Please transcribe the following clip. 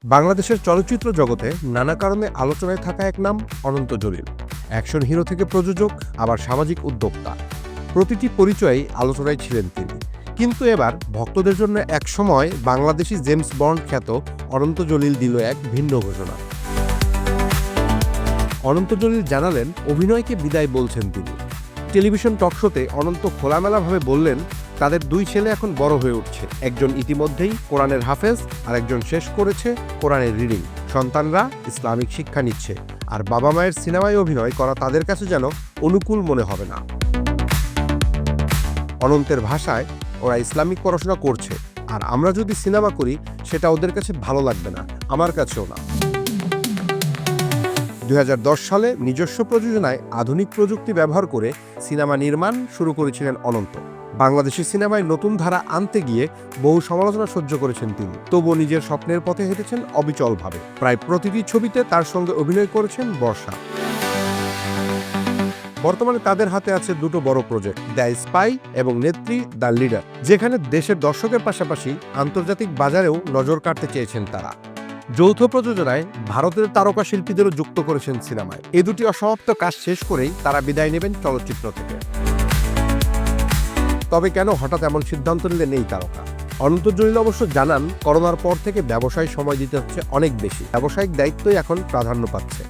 বাংলাদেশের চলচ্চিত্র জগতে নানা কারণে আলোচনায় থাকা এক নাম অনন্ত জলিল। অ্যাকশন হিরো থেকে প্রযোজক, আবার সামাজিক উদ্যোক্তা, প্রতিটি পরিচয়েই আলোচনায় ছিলেন তিনি। কিন্তু এবার ভক্তদের জন্য একসময় বাংলাদেশি জেমস বন্ড খ্যাত অনন্ত জলিল দিল এক ভিন্ন ঘোষণা। অনন্ত জলিল জানালেন অভিনয়কে বিদায় বলছেন তিনি। টেলিভিশন টকশোতে অনন্ত খোলামেলাভাবে বললেন, তাদের দুই ছেলে এখন বড় হয়ে উঠছে। একজন ইতিমধ্যেই কোরআনের হাফেজ, আর একজন শেষ করেছে কোরআনের রিডিং। সন্তানরা ইসলামিক শিক্ষা নিচ্ছে, আর বাবা মায়ের সিনেমায় অভিনয় করা তাদের কাছে যেন অনুকূল মনে হবে না। অনন্তের ভাষায়, ওরা ইসলামিক পড়াশোনা করছে, আর আমরা যদি সিনেমা করি সেটা ওদের কাছে ভালো লাগবে না, আমার কাছেও না। 2010 সালে নিজস্ব প্রযোজনায় আধুনিক প্রযুক্তি ব্যবহার করে সিনেমা নির্মাণ শুরু করেছিলেন অনন্ত। বাংলাদেশি সিনেমায় নতুন ধারা আনতে গিয়ে বহু সমালোচনা সহ্য করেছেন তিনি, তবুও নিজের স্বপ্নের পথে হেঁটেছেন অবিচলভাবে। প্রায় প্রতিটি ছবিতে তার সঙ্গে অভিনয় করেছেন বর্ষা। বর্তমানে তাদের হাতে আছে দুটো বড় প্রজেক্ট, দ্য স্পাই এবং নেত্রী দ্য লিডার, যেখানে দেশের দর্শকের পাশাপাশি আন্তর্জাতিক বাজারেও নজর কাটতে চেয়েছেন তারা। যৌথ প্রযোজনায় ভারতের তারকা শিল্পীদেরও যুক্ত করেছেন সিনেমায়। এ দুটি অসমাপ্ত কাজ শেষ করেই তারা বিদায় নেবেন চলচ্চিত্র থেকে। তবে কেন হঠাৎ এমন সিদ্ধান্ত নিলেন এই তারকা? অনন্ত জলিল অবশ্য জানান, করোনার পর থেকে ব্যবসায় সময় দিতে হচ্ছে অনেক বেশি। ব্যবসায়িক দায়িত্বই এখন প্রাধান্য পাচ্ছে।